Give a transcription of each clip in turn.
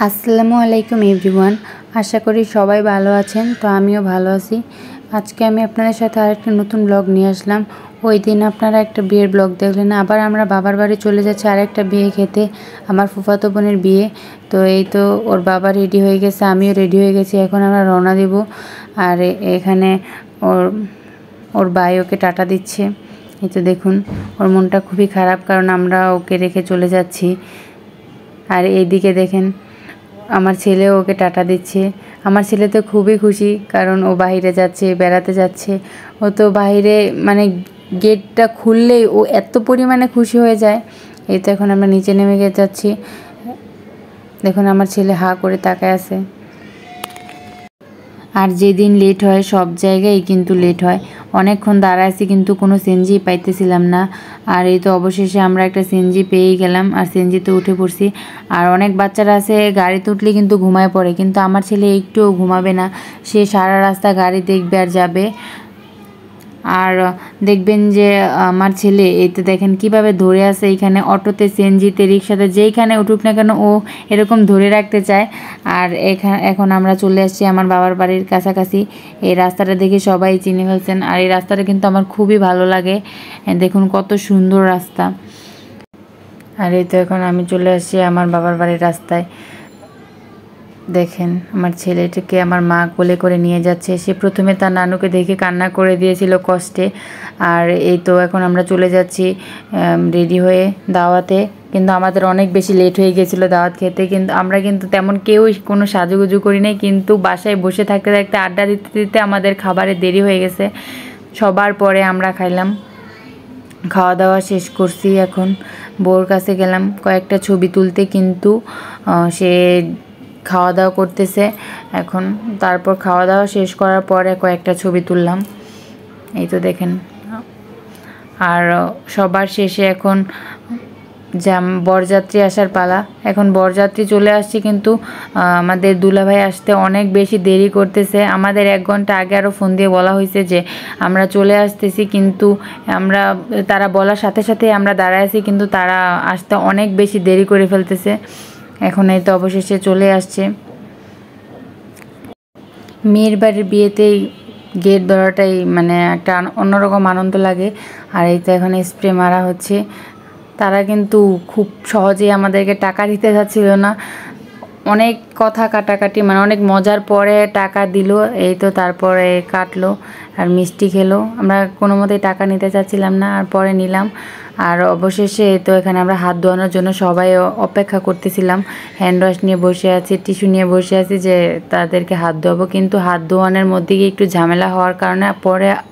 আসসালামু আলাইকুম এভরিওয়ান। আশা করি সবাই ভালো আছেন। তো আমিও ভালো আছি। আজকে আমি আপনাদের সাথে আরেকটা নতুন ব্লগ নিয়ে আসলাম। ওই দিন আপনারা একটা বিয়ের ব্লগ দেখলেন, আবার আমরা বাবার বাড়ি চলে যাচ্ছি আরেকটা বিয়ে খেতে, আমার ফুফাতো বোনের বিয়ে। তো এই তো ওর বাবা রেডি হয়ে গেছে, আমিও রেডি হয়ে গেছি, এখন আমরা রওনা দিব। আর এখানে ওর ওর ভাই ওকে টাটা দিচ্ছে। এই তো দেখুন, ওর মনটা খুবই খারাপ, কারণ আমরা ওকে রেখে চলে যাচ্ছি। আর এইদিকে দেখেন, আমার ছেলেও ওকে টাটা দিচ্ছে। আমার ছেলে তো খুবই খুশি, কারণ ও বাইরে যাচ্ছে, বেড়াতে যাচ্ছে। ও তো বাইরে মানে গেটটা খুললেই ও এত পরিমাণে খুশি হয়ে যায়। এই তো এখন আমরা নিচে নেমে যাচ্ছি। দেখুন আমার ছেলে হা করে তাকায় আছে। আর যেদিন লেট হয় সব জায়গায় কিন্তু লেট হয়। অনেকক্ষণ দাঁড়াইছি কিন্তু কোনো সিএনজি পাইতেছিলাম না। আর এই তো অবশেষে আমরা একটা সিএনজি পেয়েই গেলাম, আর সিএনজিতে উঠে পড়ছি। আর অনেক বাচ্চারা আছে গাড়িতে উঠলে কিন্তু ঘুমায় পড়ে, কিন্তু আমার ছেলে একটুও ঘুমাবে না। সে সারা রাস্তা গাড়ি দেখবে আর যাবে। আর দেখবেন যে আমার ছেলে এই তো দেখেন কিভাবে ধরে আছে, এইখানে অটোতে, সিএনজিতে, রিক্সাতে, যেইখানে উঠুক না কেন ও এরকম ধরে রাখতে চায়। আর এখন আমরা চলে আসছি আমার বাবার বাড়ির কাছাকাছি। এই রাস্তাটা দেখে সবাই চিনে ফেলছেন। আর এই রাস্তাটা কিন্তু আমার খুবই ভালো লাগে। দেখুন কত সুন্দর রাস্তা। আর এই তো এখন আমি চলে আসছি আমার বাবার বাড়ির রাস্তায়। দেখেন আমার ছেলেটাকে আমার মা কোলে করে নিয়ে যাচ্ছে। সে প্রথমে তার নানুকে দেখে কান্না করে দিয়েছিল কষ্টে। আর এই তো এখন আমরা চলে যাচ্ছি রেডি হয়ে দাওয়াতে। কিন্তু আমাদের অনেক বেশি লেট হয়ে গেছিলো দাওয়াত খেতে, কিন্তু আমরা কিন্তু তেমন কেউই কোনো সাজুগুজু করি নাই, কিন্তু বাসায় বসে থাকতে থাকতে আড্ডা দিতে দিতে আমাদের খাবারে দেরি হয়ে গেছে। সবার পরে আমরা খাইলাম, খাওয়া দাওয়া শেষ করছি। এখন বউর কাছে গেলাম কয়েকটা ছবি তুলতে, কিন্তু সে খাওয়া দাওয়া করতেছে এখন। তারপর খাওয়া দাওয়া শেষ করার পরে কয়েকটা ছবি তুললাম। এই তো দেখেন। আর সবার শেষে এখন বরযাত্রী আসার পালা। এখন বরযাত্রী চলে আসছে, কিন্তু আমাদের দুলাভাই আসতে অনেক বেশি দেরি করতেছে। আমাদের 1 ঘন্টা আগে আরও ফোন দিয়ে বলা হয়েছে যে আমরা চলে আসতেছি, কিন্তু তারা বলার সাথে সাথে আমরা দাঁড়ায় আছি, কিন্তু তারা আসতে অনেক বেশি দেরি করে ফেলতেছে। এখন এই তো অবশেষে চলে আসছে। মেয়ের বাড়ির বিয়েতেই গেট ধরাটাই মানে একটা অন্যরকম আনন্দ লাগে। আর এই তো এখন স্প্রে মারা হচ্ছে। তারা কিন্তু খুব সহজেই আমাদেরকে টাকা দিতে চাচ্ছিল না। অনেক কথা কাটাকাটি, মানে অনেক মজার পরে টাকা দিল। এই তো তারপরে কাটলো আর মিষ্টি খেলো। আমরা কোনো মতেই টাকা নিতে চাচ্ছিলাম না, আর পরে নিলাম। আর অবশেষে তো এখানে আমরা হাত ধোয়ানোর জন্য সবাই অপেক্ষা করতেছিলাম। হ্যান্ড ওয়াশ নিয়ে বসে আছি, টিস্যু নিয়ে বসে আছি যে তাদেরকে হাত ধোয়াবো, কিন্তু হাত ধোয়ানোর মধ্যে গিয়ে একটু ঝামেলা হওয়ার কারণে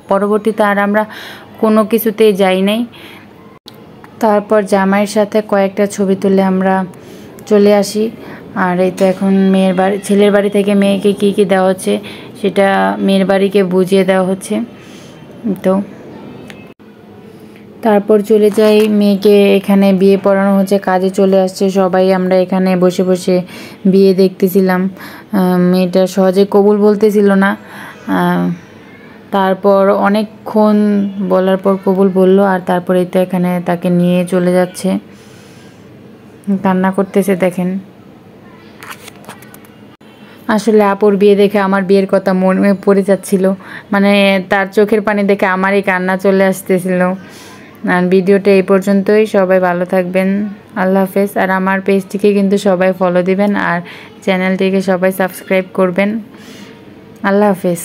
পরবর্তীতে আর আমরা কোনো কিছুতেই যাই নাই। তারপর জামাইয়ের সাথে কয়েকটা ছবি তুলে আমরা চলে আসি। আর এই তো এখন ছেলের বাড়ি থেকে মেয়েকে কী কী দেওয়া হচ্ছে সেটা মেয়ের বাড়িকে বুঝিয়ে দেওয়া হচ্ছে। তো তারপর চলে যাই, মেয়েকে এখানে বিয়ে পড়ানো হচ্ছে, কাজে চলে আসছে সবাই। আমরা এখানে বসে বসে বিয়ে দেখতেছিলাম। মেয়েটা সহজে কবুল বলতেছিল না। তারপর অনেকক্ষণ বলার পর কবুল বলল। আর তারপরে তো এখানে তাকে নিয়ে চলে যাচ্ছে, কান্না করতেছে দেখেন। আসলে আপুর বিয়ে দেখে আমার বিয়ের কথা মনে পড়ে যাচ্ছিল, মানে তার চোখের পানি দেখে আমারই কান্না চলে আসতেছিল। আর ভিডিওটা এই পর্যন্তই। সবাই ভালো থাকবেন। আল্লাহ হাফেজ। আর আমার পেজটিকে কিন্তু সবাই ফলো দিবেন, আর চ্যানেলটিকে সবাই সাবস্ক্রাইব করবেন। আল্লাহ হাফেজ।